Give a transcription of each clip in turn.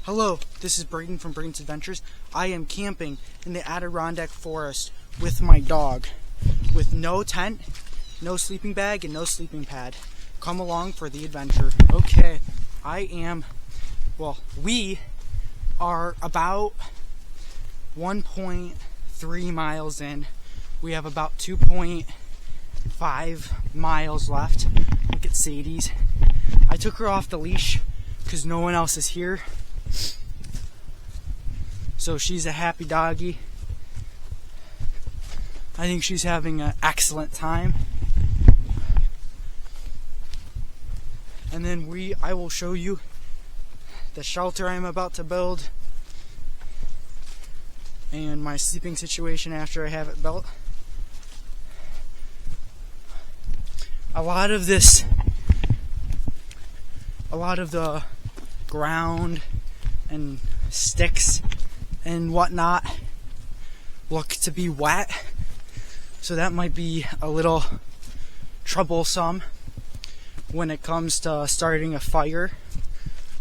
Hello, this is Braden from Braden's Adventures. I am camping in the Adirondack Forest with my dog, with no tent, no sleeping bag, and no sleeping pad. Come along for the adventure. Okay, we are about 1.3 miles in. We have about 2.5 miles left. Look at Sadie's. I took her off the leash because no one else is here. So she's a happy doggy. I think she's having an excellent time. And then I will show you the shelter I'm about to build and my sleeping situation after I have it built. A lot of the ground and sticks and whatnot look to be wet, so that might be a little troublesome when it comes to starting a fire.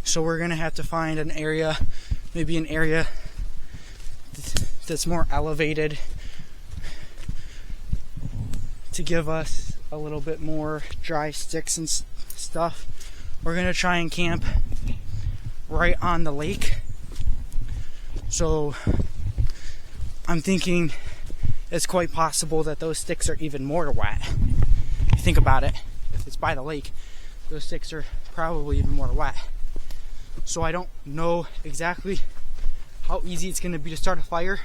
So we're gonna have to find an area that's more elevated to give us a little bit more dry sticks and stuff. We're gonna try and camp right on the lake. So I'm thinking it's quite possible that those sticks are even more wet. If you think about it, if it's by the lake, those sticks are probably even more wet. So I don't know exactly how easy it's going to be to start a fire.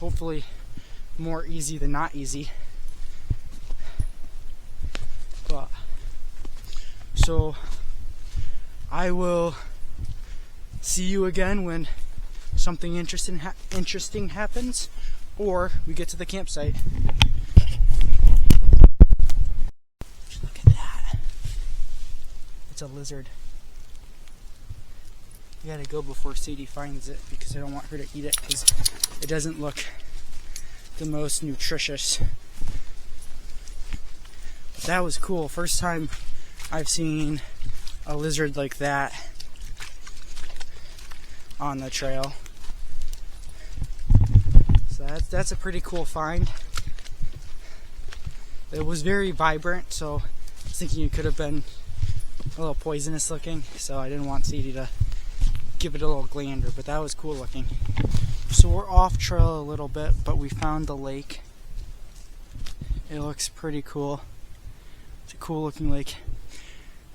Hopefully more easy than not easy. So I will see you again when something interesting happens, or we get to the campsite. Look at that. It's a lizard. I gotta go before Sadie finds it because I don't want her to eat it because it doesn't look the most nutritious. But that was cool. First time I've seen a lizard like that on the trail. So that's a pretty cool find. It was very vibrant, so I was thinking it could have been a little poisonous looking, so I didn't want Sadie to give it a little glander, but that was cool looking. So we're off trail a little bit, but we found the lake. It looks pretty cool. It's a cool looking lake.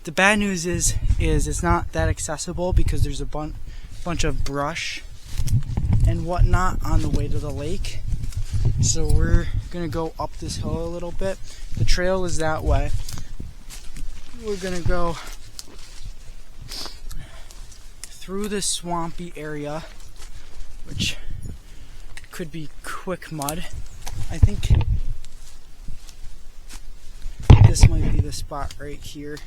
The bad news is it's not that accessible because there's a bunch of brush and whatnot on the way to the lake. So we're gonna go up this hill a little bit. The trail is that way. We're gonna go through this swampy area, which could be quick mud. I think this might be the spot right here.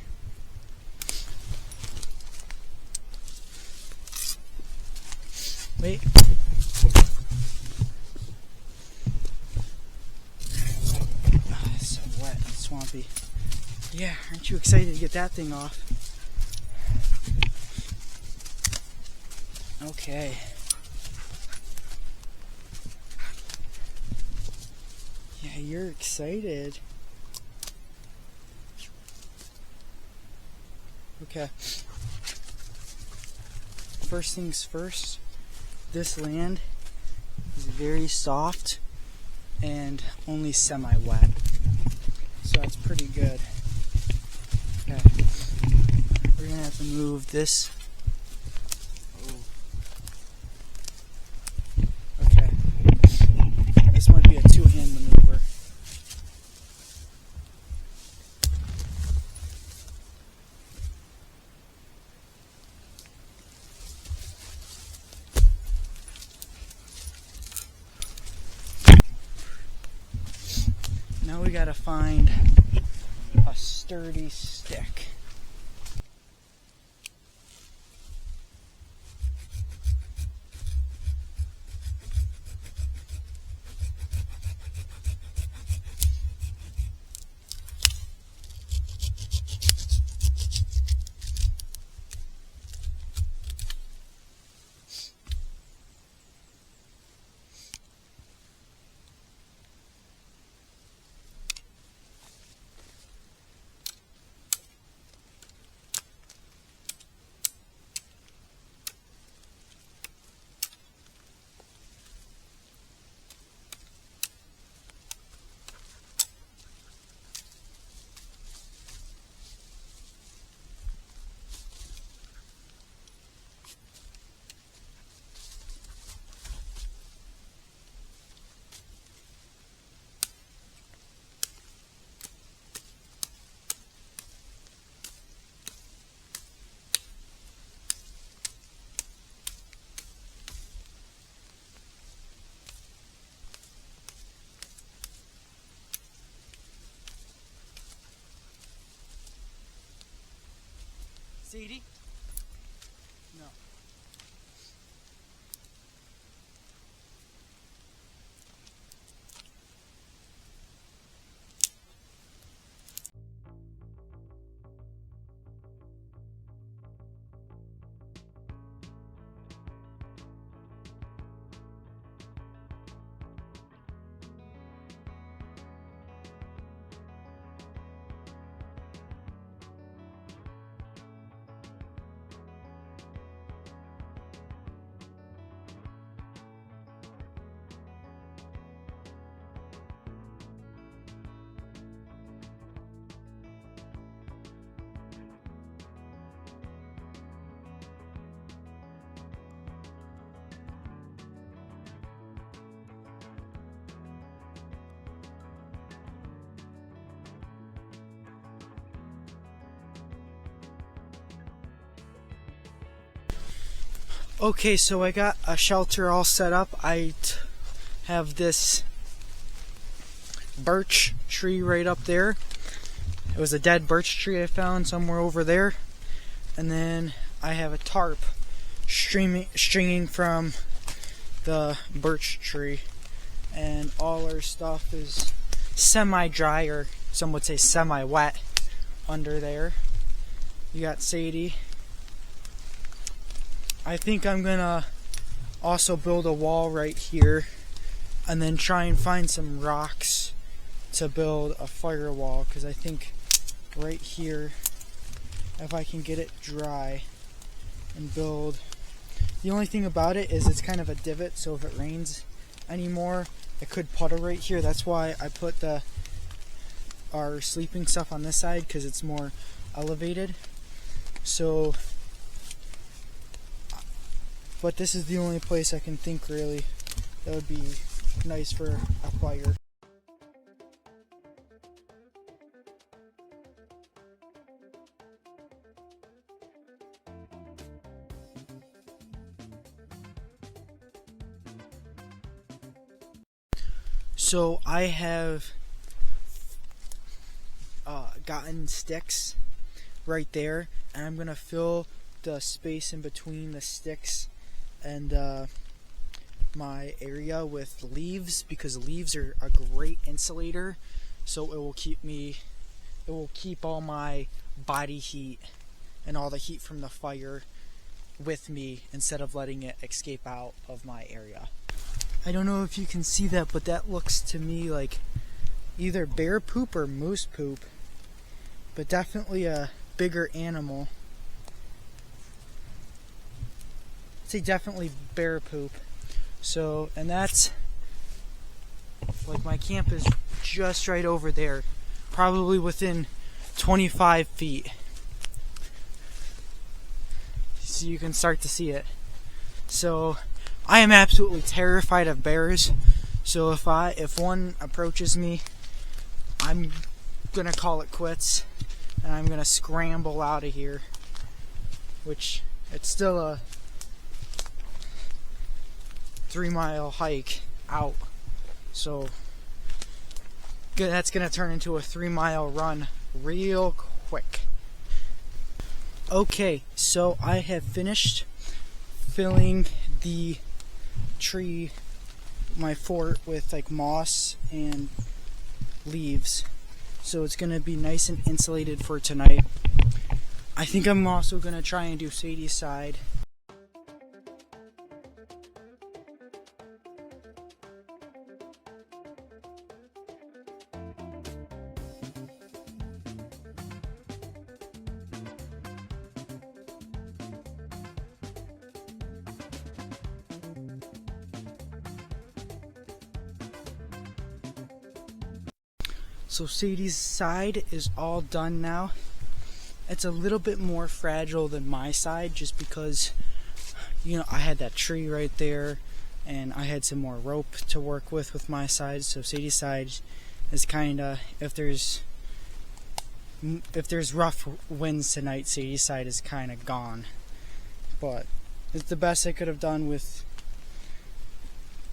Wait. Oh, it's so wet and swampy. Yeah, aren't you excited to get that thing off? Okay. Yeah, you're excited. Okay. First things first. This land is very soft and only semi-wet, so that's pretty good. Okay, we're gonna have to move this. Okay, this might be a two-hand maneuver. Now we gotta find a sturdy stick. Sadie? No. Okay, so I got a shelter all set up. I have this birch tree right up there. It was a dead birch tree I found somewhere over there. And then I have a tarp stringing from the birch tree. And all our stuff is semi-dry, or some would say semi-wet, under there. You got Sadie. I think I'm gonna also build a wall right here and then try and find some rocks to build a firewall, because I think right here, if I can get it dry and build. The only thing about it is it's kind of a divot, so if it rains anymore it could puddle right here. That's why I put our sleeping stuff on this side, because it's more elevated. So but this is the only place I can think really that would be nice for a fire. So I have gotten sticks right there, and I'm gonna fill the space in between the sticks and my area with leaves, because leaves are a great insulator. So it will keep all my body heat and all the heat from the fire with me, instead of letting it escape out of my area. I don't know if you can see that, but that looks to me like either bear poop or moose poop, but definitely a bigger animal. I'd say definitely bear poop. So, and that's like, my camp is just right over there, probably within 25 feet. So you can start to see it. So I am absolutely terrified of bears. So if one approaches me, I'm gonna call it quits and I'm gonna scramble out of here. Which, it's still a 3-mile hike out. So that's gonna turn into a 3-mile run real quick. Okay, so I have finished filling the tree, my fort, with like moss and leaves, so it's gonna be nice and insulated for tonight. I think I'm also gonna try and do Sadie's side. So Sadie's side is all done now. It's a little bit more fragile than my side, just because, you know, I had that tree right there and I had some more rope to work with my side. So Sadie's side is kinda, if there's rough winds tonight, Sadie's side is kinda gone. But it's the best I could have done with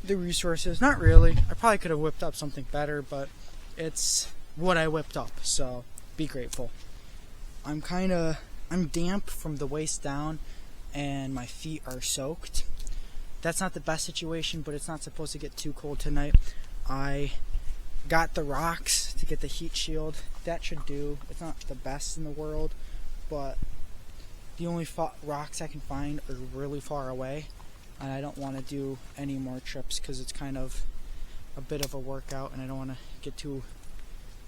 the resources. Not really. I probably could have whipped up something better, but it's what I whipped up, so be grateful. I'm kind of I'm damp from the waist down and my feet are soaked. That's not the best situation, but it's not supposed to get too cold tonight. I got the rocks to get the heat shield. That should do. It's not the best in the world, but the only rocks I can find are really far away, and I don't want to do any more trips because it's kind of a bit of a workout and I don't want to get too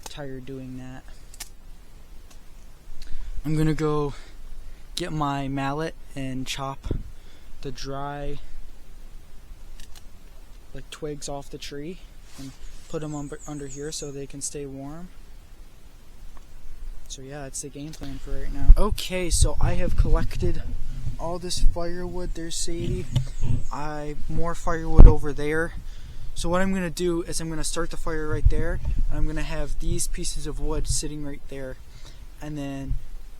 tired doing that. I'm gonna go get my mallet and chop the dry twigs off the tree and put them under here so they can stay warm. So yeah, it's the game plan for right now. Okay, so I have collected all this firewood. There's Sadie. More firewood over there. So what I'm going to do is I'm going to start the fire right there, and I'm going to have these pieces of wood sitting right there, and then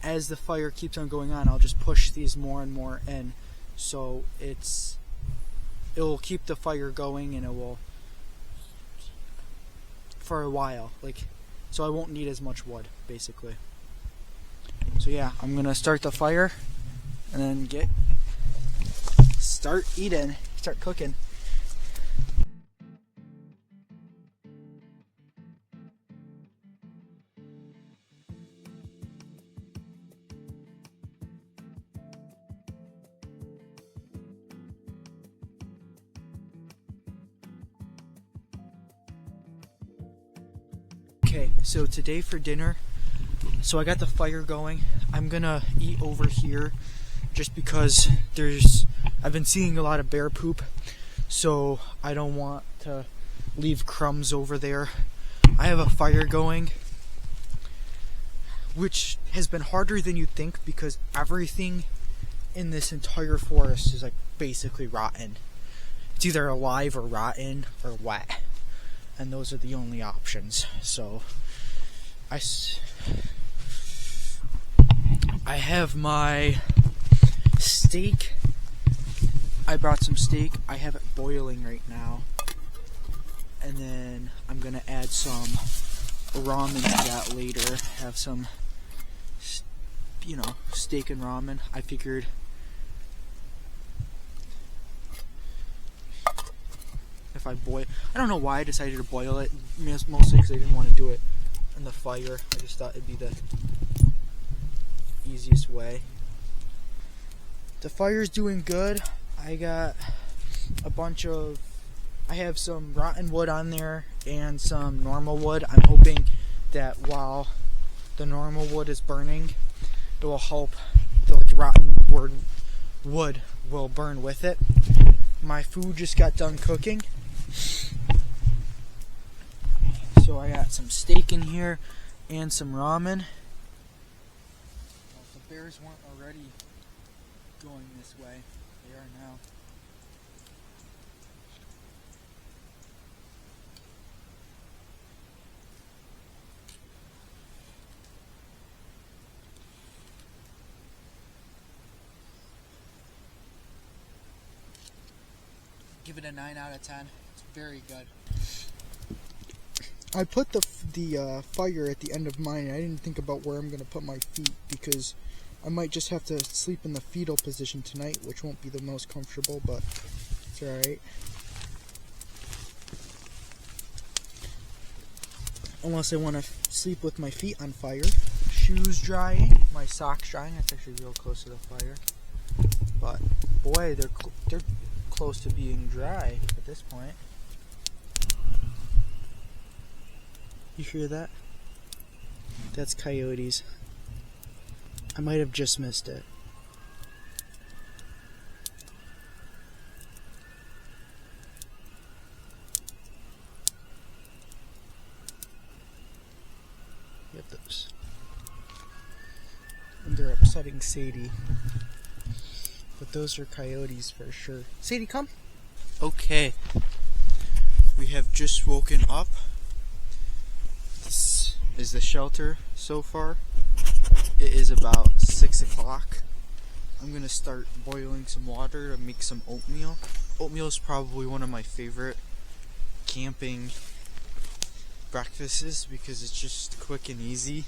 as the fire keeps on going on, I'll just push these more and more in, so it'll keep the fire going, and it will for a while, so I won't need as much wood, basically. So yeah, I'm gonna start the fire and then start cooking. Okay, so today for dinner, so I got the fire going. I'm gonna eat over here just because I've been seeing a lot of bear poop, so I don't want to leave crumbs over there. I have a fire going, which has been harder than you'd think because everything in this entire forest is basically rotten. It's either alive or rotten or wet, and those are the only options. So I have my steak. I brought some steak. I have it boiling right now, and then I'm gonna add some ramen to that later. Have some, steak and ramen. I figured if I don't know why I decided to boil it, mostly because I didn't want to do it in the fire. I just thought it'd be the easiest way. The fire's doing good. I got I have some rotten wood on there and some normal wood. I'm hoping that while the normal wood is burning, it will help the rotten wood will burn with it. My food just got done cooking. So I got some steak in here and some ramen. Well, if the bears weren't already going this way, they are now. Give it a 9 out of 10. It's very good. I put the fire at the end of mine. I didn't think about where I'm going to put my feet because I might just have to sleep in the fetal position tonight, which won't be the most comfortable, but it's alright. Unless I want to sleep with my feet on fire. Shoes drying, my socks drying. That's actually real close to the fire. But boy, they're close to being dry at this point. You hear that? That's coyotes. I might have just missed it. Get those. And they're upsetting Sadie. But those are coyotes for sure. Sadie, come. Okay. We have just woken up. This is the shelter so far. It is about 6 o'clock. I'm going to start boiling some water to make some oatmeal. Oatmeal is probably one of my favorite camping breakfasts because it's just quick and easy.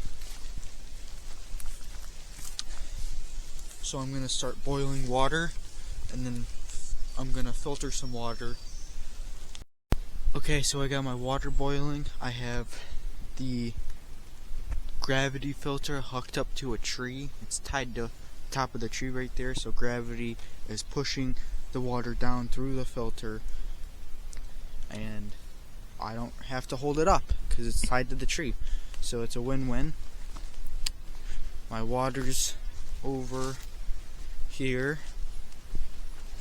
So I'm going to start boiling water, and then I'm going to filter some water. Okay, so I got my water boiling. I have the gravity filter hooked up to a tree. It's tied to the top of the tree right there, so gravity is pushing the water down through the filter, and I don't have to hold it up because it's tied to the tree. So it's a win-win. My water's over here.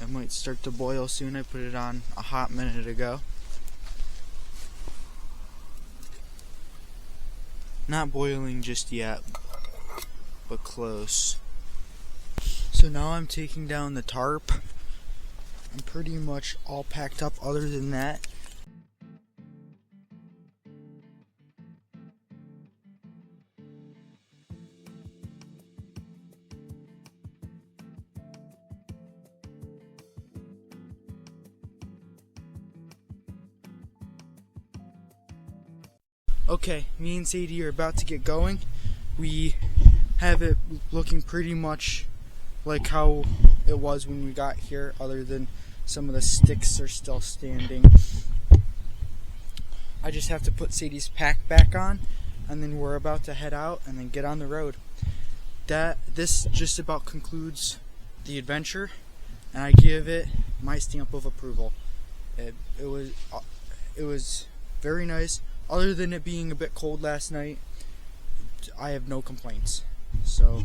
It might start to boil soon. I put it on a hot minute ago. Not boiling just yet, but close. So now I'm taking down the tarp. I'm pretty much all packed up other than that. Okay, me and Sadie are about to get going. We have it looking pretty much like how it was when we got here, other than some of the sticks are still standing. I just have to put Sadie's pack back on, and then we're about to head out and then get on the road. This just about concludes the adventure, and I give it my stamp of approval. It was very nice. Other than it being a bit cold last night, I have no complaints. So,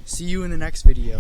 see you in the next video.